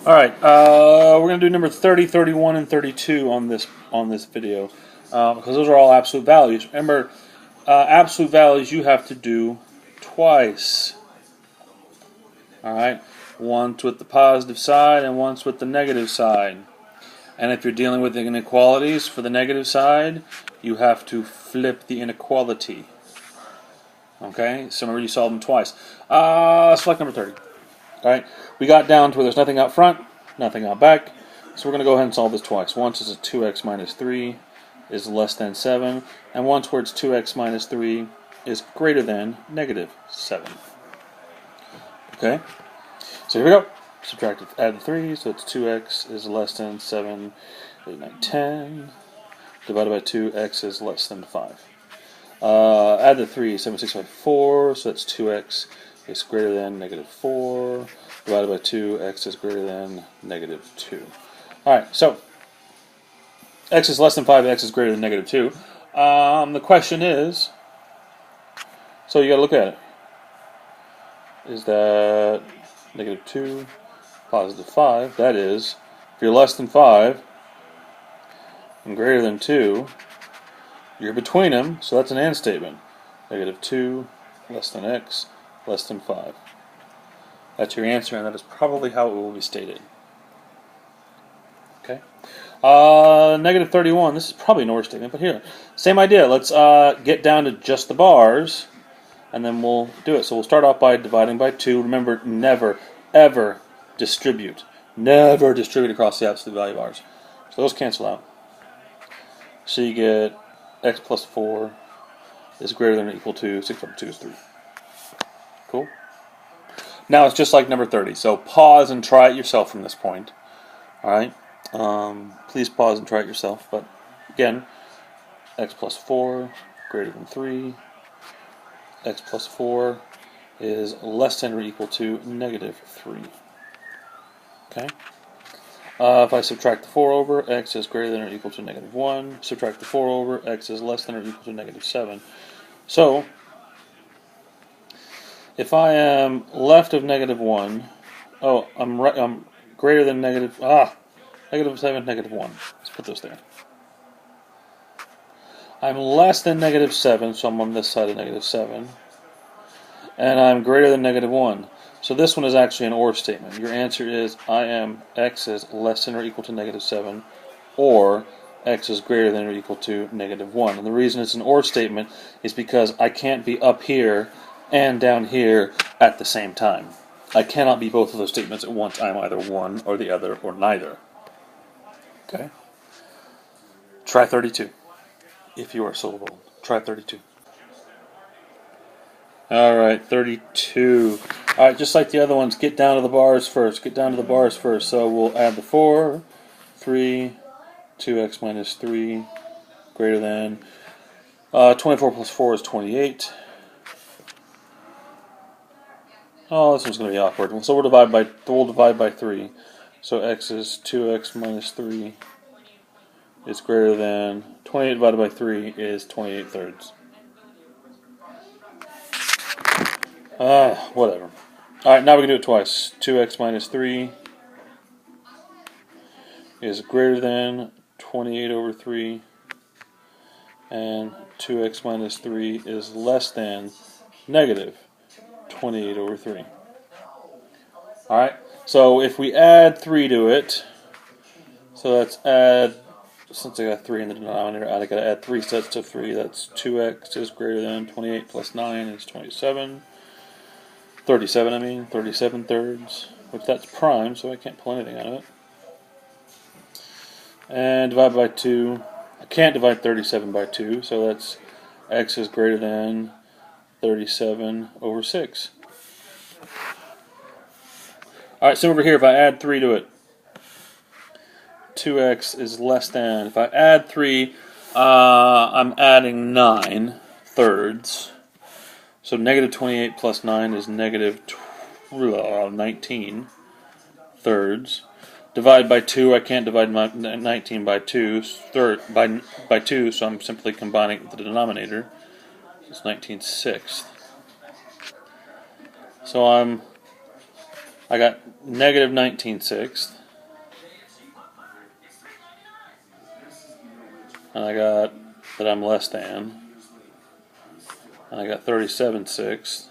All right, we're going to do number 30, 31, and 32 on this video because those are all absolute values. Remember, absolute values you have to do twice. All right, once with the positive side and once with the negative side. And if you're dealing with inequalities for the negative side, you have to flip the inequality. Okay, so remember you solve them twice. Select number 30. All right, we got down to where there's nothing out front, nothing out back. So we're going to go ahead and solve this twice. Once is a 2x minus 3 is less than 7, and once where it's 2x minus 3 is greater than negative 7. Okay, so here we go. Subtract, add the 3, so it's 2x is less than 7, 8, 9, 10. Divided by 2, x is less than 5. Add the 3, 7, 6, 5, 4, so that's 2x is greater than negative 4. Divided by 2, x is greater than negative 2. Alright, so x is less than 5, x is greater than negative 2. The question is, so you got to look at it. Is that negative 2, positive 5? That is, if you're less than 5 and greater than 2, you're between them, so that's an and statement. Negative 2, less than x, less than 5. That's your answer, and that is probably how it will be stated. Okay. Negative 31, this is probably an or statement, but here, same idea. Let's get down to just the bars, and then we'll do it. So we'll start off by dividing by 2. Remember, never, ever distribute. Never distribute across the absolute value bars. So those cancel out. So you get x plus 4 is greater than or equal to 6 over 2 is 3. Cool? Now it's just like number 30. So pause and try it yourself from this point. Alright? Please pause and try it yourself. But again, x plus 4 greater than 3. X plus 4 is less than or equal to negative 3. Okay? If I subtract the 4 over, x is greater than or equal to negative 1. Subtract the 4 over, x is less than or equal to negative 7. So, if I am left of negative 1, I'm greater than negative 7, negative 1. Let's put those there. I'm less than negative 7, so I'm on this side of negative 7. And I'm greater than negative 1. So this one is actually an or statement. Your answer is I am x is less than or equal to negative 7, or x is greater than or equal to negative 1. And the reason it's an or statement is because I can't be up here and down here at the same time. I cannot be both of those statements at once. I'm either one or the other or neither. Okay? Try 32. If you are so bold. Try 32. Alright, 32. Alright, just like the other ones, get down to the bars first. Get down to the bars first. So we'll add the 4, 3, 2x minus 3, greater than. 24 plus 4 is 28. Oh, this one's going to be awkward. So we'll divide by 3. So x is 2x minus 3 is greater than. 28 divided by 3 is 28 thirds. Whatever. Alright, now we can do it twice. 2x minus 3 is greater than 28 over 3. And 2x minus 3 is less than negative 28 over 3. Alright, so if we add 3 to it, so let's add, since I got 3 in the denominator, I got to add 3 sets of 3. That's 2x is greater than 28 plus 9 is 27. 37, I mean, 37 thirds, which that's prime, so I can't pull anything out of it. And divide by 2. I can't divide 37 by 2, so that's x is greater than 37 over 6. Alright, so over here, if I add 3 to it, 2x is less than, if I add 3, I'm adding 9 thirds. So negative 28 plus 9 is negative 19 thirds. Divide by 2, I can't divide 19 by 2, by 2, so I'm simply combining with the denominator. It's 19 sixths. So I'm I got negative 19/6. And I got that I'm less than. And I got 37/6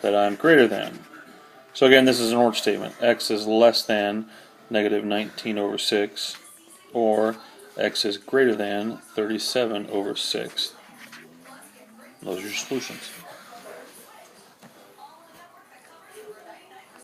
that I'm greater than. So again, this is an OR statement. X is less than negative 19/6, or X is greater than 37/6. Those are your solutions.